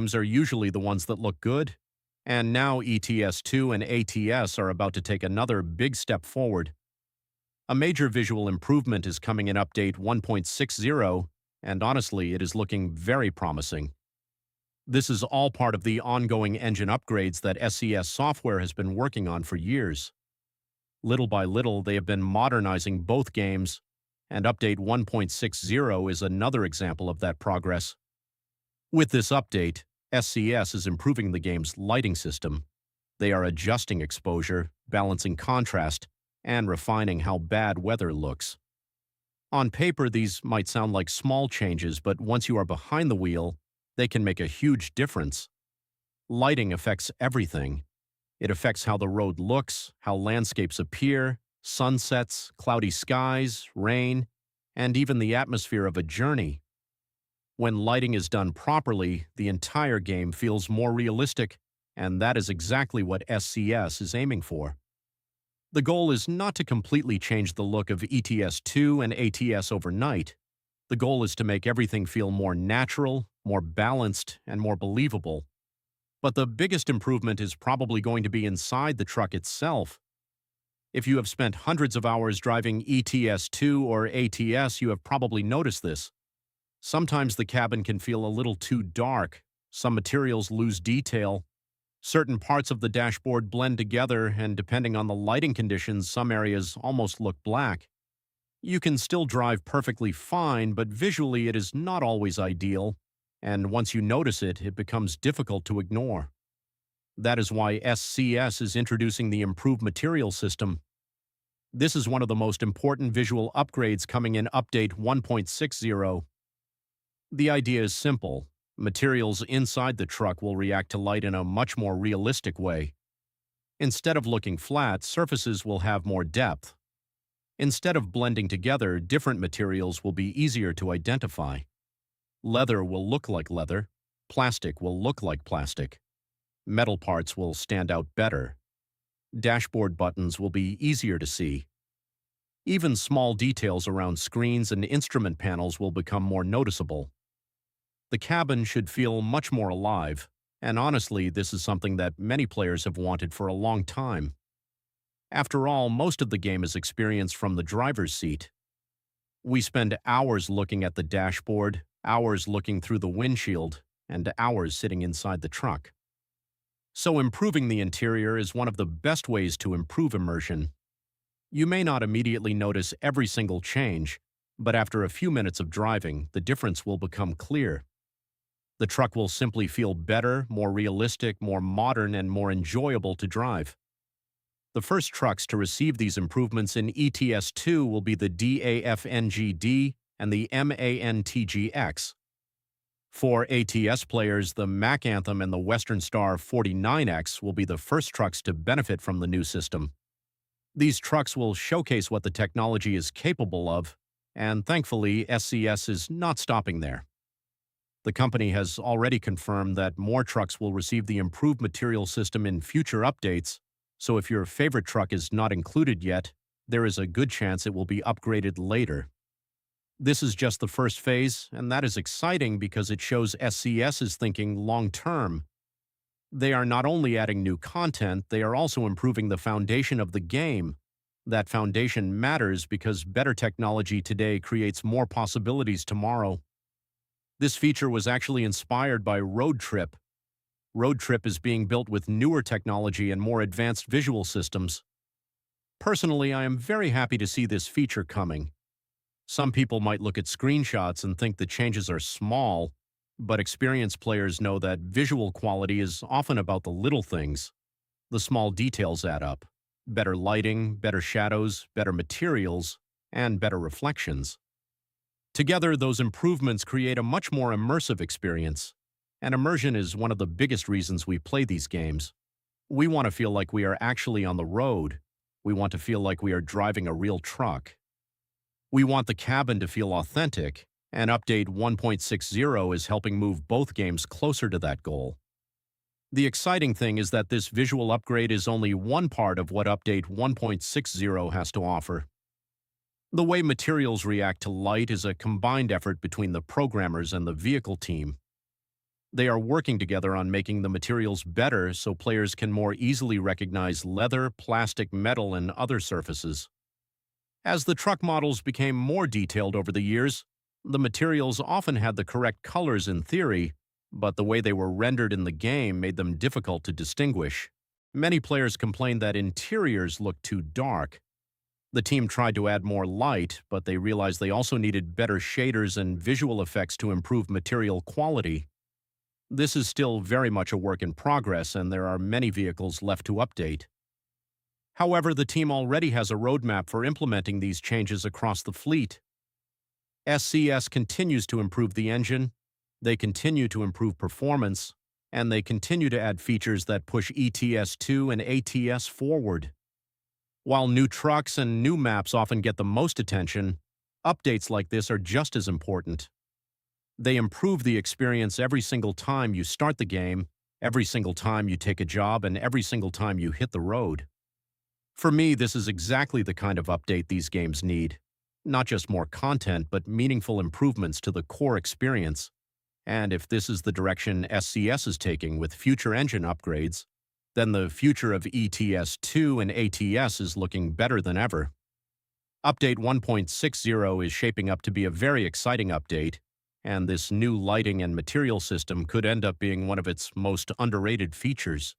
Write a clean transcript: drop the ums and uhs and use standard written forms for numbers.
games are usually the ones that look good, and now ETS2 and ATS are about to take another big step forward. A major visual improvement is coming in Update 1.60, and honestly, it is looking very promising. This is all part of the ongoing engine upgrades that SES Software has been working on for years. Little by little, they have been modernizing both games, and Update 1.60 is another example of that progress. With this update, SCS is improving the game's lighting system. They are adjusting exposure, balancing contrast, and refining how bad weather looks. On paper, these might sound like small changes, but once you are behind the wheel, they can make a huge difference. Lighting affects everything. It affects how the road looks, how landscapes appear, sunsets, cloudy skies, rain, and even the atmosphere of a journey. When lighting is done properly, the entire game feels more realistic, and that is exactly what SCS is aiming for. The goal is not to completely change the look of ETS2 and ATS overnight. The goal is to make everything feel more natural, more balanced, and more believable. But the biggest improvement is probably going to be inside the truck itself. If you have spent hundreds of hours driving ETS2 or ATS, you have probably noticed this. Sometimes the cabin can feel a little too dark, some materials lose detail, certain parts of the dashboard blend together, and depending on the lighting conditions, some areas almost look black. You can still drive perfectly fine, but visually it is not always ideal, and once you notice it, it becomes difficult to ignore. That is why SCS is introducing the improved material system. This is one of the most important visual upgrades coming in Update 1.60. The idea is simple. Materials inside the truck will react to light in a much more realistic way. Instead of looking flat, surfaces will have more depth. Instead of blending together, different materials will be easier to identify. Leather will look like leather. Plastic will look like plastic. Metal parts will stand out better. Dashboard buttons will be easier to see. Even small details around screens and instrument panels will become more noticeable. The cabin should feel much more alive, and honestly, this is something that many players have wanted for a long time. After all, most of the game is experienced from the driver's seat. We spend hours looking at the dashboard, hours looking through the windshield, and hours sitting inside the truck. So improving the interior is one of the best ways to improve immersion. You may not immediately notice every single change, but after a few minutes of driving, the difference will become clear. The truck will simply feel better, more realistic, more modern, and more enjoyable to drive. The first trucks to receive these improvements in ETS2 will be the DAFNGD and the MANTGX. For ATS players, the Mac Anthem and the Western Star 49X will be the first trucks to benefit from the new system. These trucks will showcase what the technology is capable of, and thankfully, SCS is not stopping there. The company has already confirmed that more trucks will receive the improved material system in future updates, so if your favorite truck is not included yet, there is a good chance it will be upgraded later. This is just the first phase, and that is exciting because it shows SCS is thinking long-term. They are not only adding new content, they are also improving the foundation of the game. That foundation matters because better technology today creates more possibilities tomorrow. This feature was actually inspired by Road Trip. Road Trip is being built with newer technology and more advanced visual systems. Personally, I am very happy to see this feature coming. Some people might look at screenshots and think the changes are small, but experienced players know that visual quality is often about the little things. The small details add up. Better lighting, better shadows, better materials, and better reflections. Together, those improvements create a much more immersive experience. And immersion is one of the biggest reasons we play these games. We want to feel like we are actually on the road. We want to feel like we are driving a real truck. We want the cabin to feel authentic, and Update 1.60 is helping move both games closer to that goal. The exciting thing is that this visual upgrade is only one part of what Update 1.60 has to offer. The way materials react to light is a combined effort between the programmers and the vehicle team. They are working together on making the materials better so players can more easily recognize leather, plastic, metal, and other surfaces. As the truck models became more detailed over the years, the materials often had the correct colors in theory, but the way they were rendered in the game made them difficult to distinguish. Many players complained that interiors looked too dark. The team tried to add more light, but they realized they also needed better shaders and visual effects to improve material quality. This is still very much a work in progress, and there are many vehicles left to update. However, the team already has a roadmap for implementing these changes across the fleet. SCS continues to improve the engine, they continue to improve performance, and they continue to add features that push ETS2 and ATS forward. While new trucks and new maps often get the most attention, updates like this are just as important. They improve the experience every single time you start the game, every single time you take a job, and every single time you hit the road. For me, this is exactly the kind of update these games need. Not just more content, but meaningful improvements to the core experience. And if this is the direction SCS is taking with future engine upgrades, then the future of ETS2 and ATS is looking better than ever. Update 1.60 is shaping up to be a very exciting update, and this new lighting and material system could end up being one of its most underrated features.